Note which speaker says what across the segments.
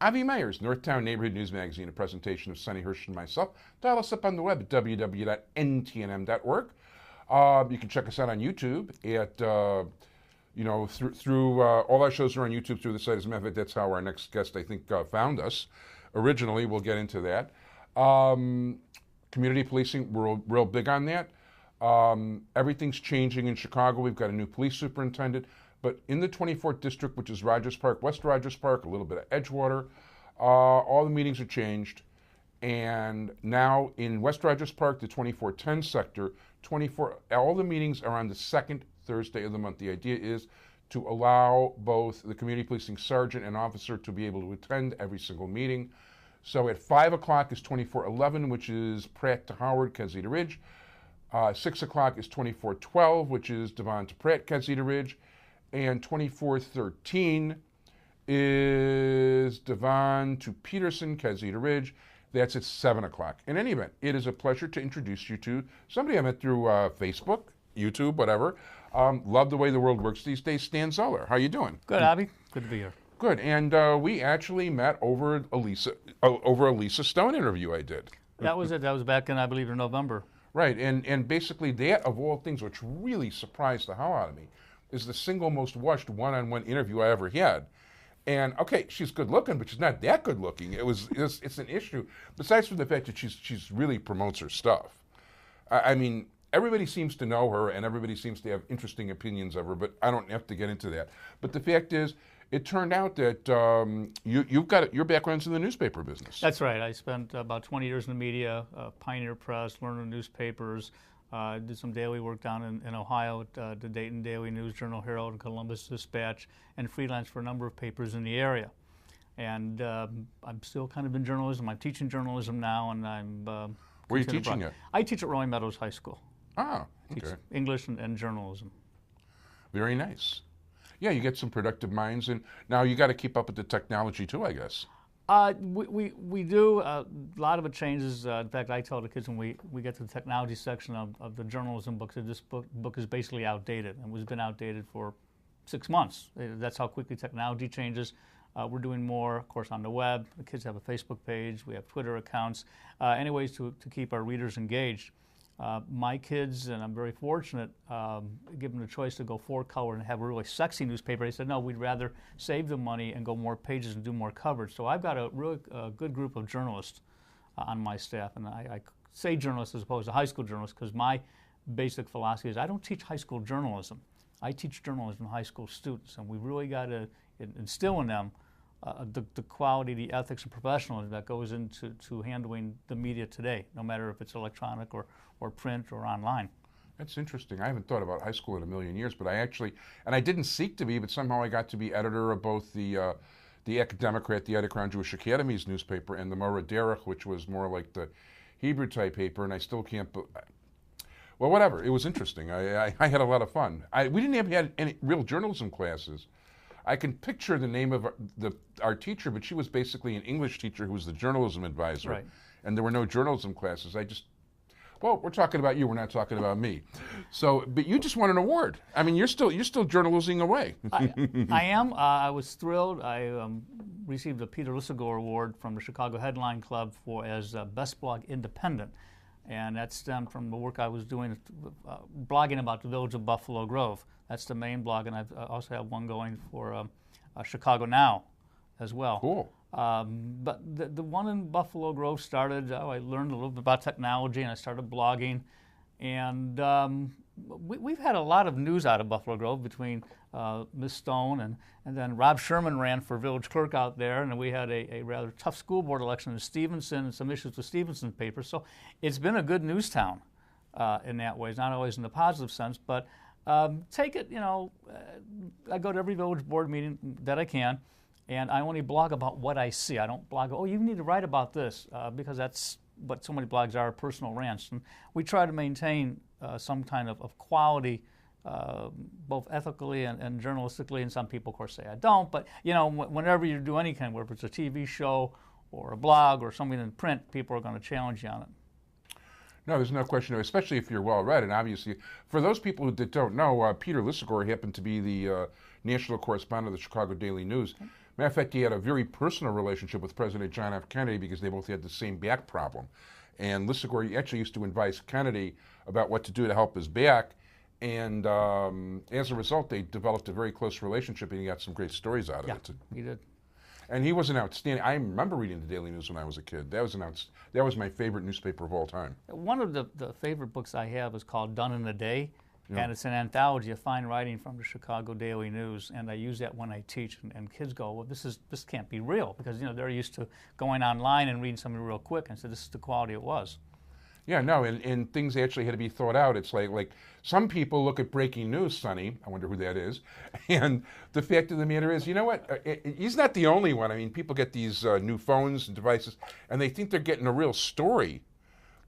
Speaker 1: Avi Meyers, Northtown Neighborhood News Magazine, a presentation of Sonny Hirsch and myself. Dial us up on the web at www.ntnm.org. You can check us out on YouTube at, through all our shows are on YouTube through the site. As a matter of fact, that's how our next guest, I think, found us. Originally, we'll get into that. Community policing, we're real big on that. Everything's changing in Chicago. We've got a new police superintendent. But in the 24th District, which is Rogers Park, West Rogers Park, a little bit of Edgewater, all the meetings are changed. And now in West Rogers Park, the 2410 sector, all the meetings are on the second Thursday of the month. The idea is to allow both the community policing sergeant and officer to be able to attend every single meeting. So at 5 o'clock is 2411, which is Pratt to Howard, Kesey to Ridge. 6 o'clock is 2412, which is Devon to Pratt, Kesey to Ridge. And 2413 is Devon to Peterson, Kesey to Ridge. That's at 7 o'clock. In any event, it is a pleasure to introduce you to somebody I met through Facebook, YouTube, whatever. Love the way the world works these days. Stan Zoller, how you doing?
Speaker 2: Good, Abby. Good to be here.
Speaker 1: Good, and we actually met over a Lisa Stone interview I did.
Speaker 2: That was it. That was back in, I believe, in November.
Speaker 1: Right, and basically that, of all things, which really surprised the hell out of me, is the single most watched one-on-one interview I ever had. And okay, she's good looking, but she's not that good looking. It's an issue. Besides from the fact that she's really promotes her stuff. I mean, everybody seems to know her and everybody seems to have interesting opinions of her, but I don't have to get into that. But the fact is, it turned out that you've got your background's in the newspaper business.
Speaker 2: That's right. I spent about 20 years in the media, Pioneer Press, learning newspapers. Did some daily work down in Ohio at the Dayton Daily News, Journal Herald, and Columbus Dispatch, and freelance for a number of papers in the area. And I'm still kind of in journalism. I'm teaching journalism now, and I'm.
Speaker 1: Where are you teaching it?
Speaker 2: I teach at Rolling Meadows High School.
Speaker 1: Ah, okay.
Speaker 2: Teach English and journalism.
Speaker 1: Very nice. Yeah, you get some productive minds, and now you got to keep up with the technology too, I guess.
Speaker 2: We do. A lot of it changes. In fact, I tell the kids when we get to the technology section of the journalism books that this book is basically outdated and has been outdated for 6 months. That's how quickly technology changes. We're doing more, of course, on the web. The kids have a Facebook page. We have Twitter accounts. Any ways to keep our readers engaged. My kids, and I'm very fortunate, given the choice to go full color and have a really sexy newspaper, they said, no, we'd rather save the money and go more pages and do more coverage. So I've got a really good group of journalists on my staff. And I say journalists as opposed to high school journalists because my basic philosophy is I don't teach high school journalism. I teach journalism to high school students. And we really got to instill in them the quality, the ethics, and professionalism that goes into handling the media today, no matter if it's electronic or print or online.
Speaker 1: That's interesting. I haven't thought about high school in a million years, but I actually, and I didn't seek to be, but somehow I got to be editor of both the Academocrat, the Attic Crown Jewish Academy's newspaper, and the Morah Derech, which was more like the Hebrew type paper, and I still can't. Well, whatever. It was interesting. I had a lot of fun. We didn't have any real journalism classes. I can picture the name of our teacher, but she was basically an English teacher who was the journalism advisor.
Speaker 2: Right.
Speaker 1: And there were no journalism classes. Well, we're talking about you. We're not talking about me. So, but you just won an award. I mean, you're still journalisming away.
Speaker 2: I am. I was thrilled. I received the Peter Lisagor Award from the Chicago Headline Club as Best Blog Independent. And that stemmed from the work I was doing, blogging about the village of Buffalo Grove. That's the main blog, and I also have one going for Chicago Now as well.
Speaker 1: Cool.
Speaker 2: But the one in Buffalo Grove started, I learned a little bit about technology, and I started blogging. And we've had a lot of news out of Buffalo Grove between Ms. Stone and then Rob Sherman ran for village clerk out there, and we had a rather tough school board election in Stevenson and some issues with Stevenson paper. So it's been a good news town in that way. It's not always in the positive sense, but take it, I go to every village board meeting that I can, and I only blog about what I see. I don't blog, oh, you need to write about this, because that's what so many blogs are, personal rants. And we try to maintain some kind of quality, both ethically and journalistically, and some people, of course, say I don't. But, whenever you do any kind, whether it's a TV show or a blog or something in print, people are going to challenge you on it.
Speaker 1: No, there's no question, especially if you're well-read. And obviously, for those people that don't know, Peter Lisagor happened to be the national correspondent of the Chicago Daily News Matter of fact, he had a very personal relationship with President John F. Kennedy because they both had the same back problem. And Lisagor actually used to advise Kennedy about what to do to help his back. And as a result, they developed a very close relationship, and he got some great stories out of it.
Speaker 2: He did.
Speaker 1: And he was an outstanding. I remember reading the Daily News when I was a kid. That was my favorite newspaper of all time.
Speaker 2: One of the favorite books I have is called Done in a Day. And it's an anthology of fine writing from the Chicago Daily News, and I use that when I teach. And kids go, "Well, this can't be real," because they're used to going online and reading something real quick. And so this is the quality it was.
Speaker 1: Yeah, no, and things actually had to be thought out. It's like some people look at breaking news, Sonny. I wonder who that is. And the fact of the matter is, you know what? He's not the only one. I mean, people get these new phones and devices, and they think they're getting a real story.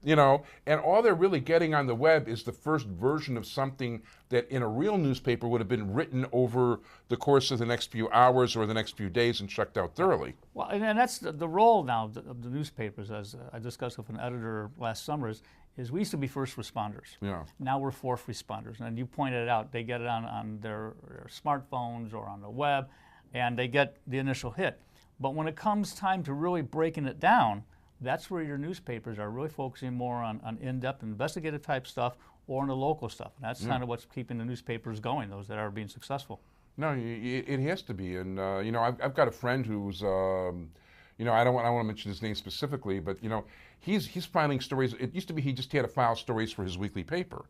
Speaker 1: And all they're really getting on the web is the first version of something that in a real newspaper would have been written over the course of the next few hours or the next few days and checked out thoroughly.
Speaker 2: Well, and that's the role now of the newspapers, as I discussed with an editor last summer, is we used to be first responders.
Speaker 1: Yeah.
Speaker 2: Now we're fourth responders. And you pointed it out, they get it on their smartphones or on the web, and they get the initial hit. But when it comes time to really breaking it down, that's where your newspapers are really focusing more on in-depth investigative type stuff or on the local stuff. And that's kind of what's keeping the newspapers going, those that are being successful.
Speaker 1: No, it has to be. And, I've got a friend who's, I don't want to mention his name specifically, but, he's filing stories. It used to be he just had to file stories for his weekly paper.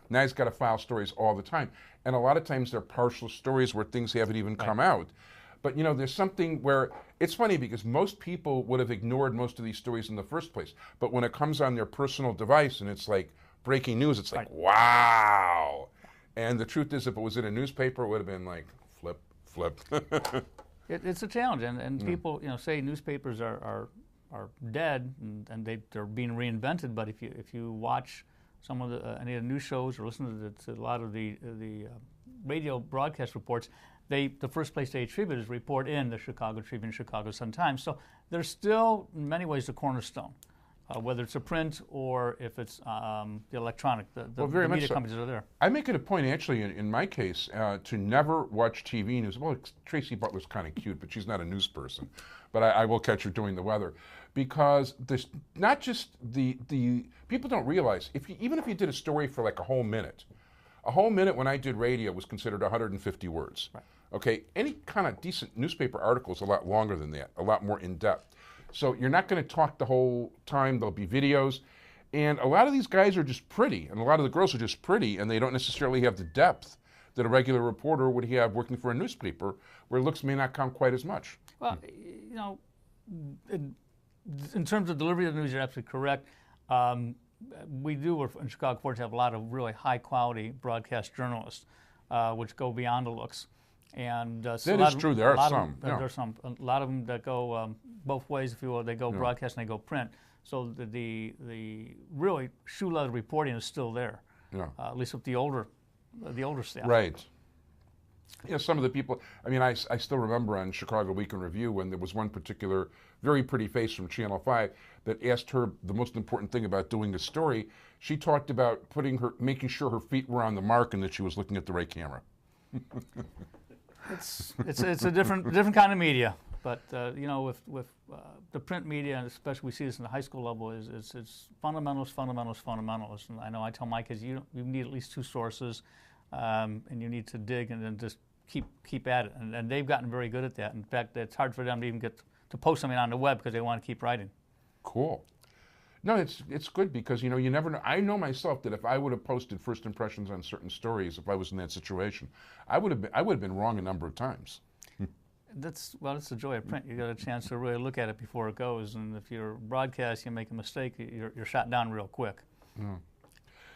Speaker 1: Now he's got to file stories all the time. And a lot of times they're partial stories where things haven't even come out. But, there's something where it's funny because most people would have ignored most of these stories in the first place. But when it comes on their personal device and it's like breaking news, it's like, wow. And the truth is, if it was in a newspaper, it would have been like, flip.
Speaker 2: It's a challenge. And people, say newspapers are dead and they're being reinvented. But if you watch some of any of the news shows or listen to a lot of the radio broadcast reports, the first place they attribute is report in the Chicago Tribune, Chicago Sun-Times. So they're still, in many ways, the cornerstone, whether it's a print or if it's the electronic. The media companies are there.
Speaker 1: I make it a point, actually, in my case, to never watch TV news. Well, Tracy Butler's kind of cute, but she's not a news person. But I will catch her doing the weather. Because there's not just the people don't realize, even if you did a story for like a whole minute when I did radio was considered 150 words. Right. Okay, any kind of decent newspaper article is a lot longer than that, a lot more in-depth. So you're not going to talk the whole time. There'll be videos. And a lot of these guys are just pretty, and a lot of the girls are just pretty, and they don't necessarily have the depth that a regular reporter would have working for a newspaper, where looks may not count quite as much.
Speaker 2: Well, in terms of delivery of the news, you're absolutely correct. We do, in Chicago, fortunately, have a lot of really high-quality broadcast journalists, which go beyond the looks. And
Speaker 1: that is true. There are some.
Speaker 2: There's some. A lot of them that go both ways, if you will. They go broadcast and they go print. So the really shoe leather reporting is still there. Yeah. At least with the older staff.
Speaker 1: Right. Yeah, some of the people. I mean, I still remember on Chicago Week in Review when there was one particular very pretty face from Channel 5 that asked her the most important thing about doing the story. She talked about making sure her feet were on the mark and that she was looking at the right camera.
Speaker 2: It's a different kind of media, but with the print media, and especially we see this in the high school level, it's fundamentals. And I know I tell my kids you need at least two sources, and you need to dig and then just keep at it. And they've gotten very good at that. In fact, it's hard for them to even get to post something on the web because they want to keep writing.
Speaker 1: Cool. No, it's good because you never know. I know myself that if I would have posted first impressions on certain stories, if I was in that situation, I would have been wrong a number of times.
Speaker 2: That's the joy of print. You got a chance to really look at it before it goes, and if you're broadcast, you make a mistake, you're shot down real quick.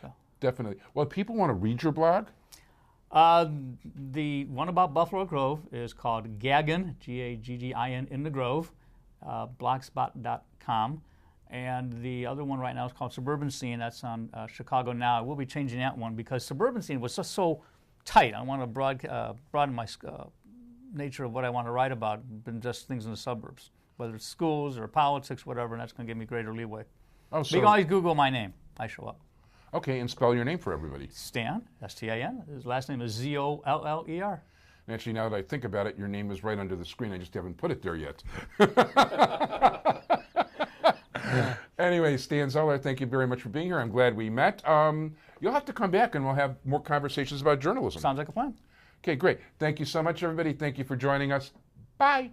Speaker 2: So.
Speaker 1: Definitely. Well, people want to read your blog.
Speaker 2: The one about Buffalo Grove is called Gaggin, Gaggin, in the Grove, blogspot.com. And the other one right now is called Suburban Scene. That's on Chicago Now. I will be changing that one because Suburban Scene was just so tight. I want to broaden my nature of what I want to write about than just things in the suburbs, whether it's schools or politics, whatever, and that's going to give me greater leeway. Oh, so you can always Google my name. I show up.
Speaker 1: Okay, and spell your name for everybody.
Speaker 2: Stan, S-T-A-N. His last name is Z-O-L-L-E-R.
Speaker 1: And actually, now that I think about it, your name is right under the screen. I just haven't put it there yet. Anyway, Stan Zoller, thank you very much for being here. I'm glad we met. You'll have to come back and we'll have more conversations about journalism.
Speaker 2: Sounds like a plan.
Speaker 1: Okay, great. Thank you so much, everybody. Thank you for joining us. Bye.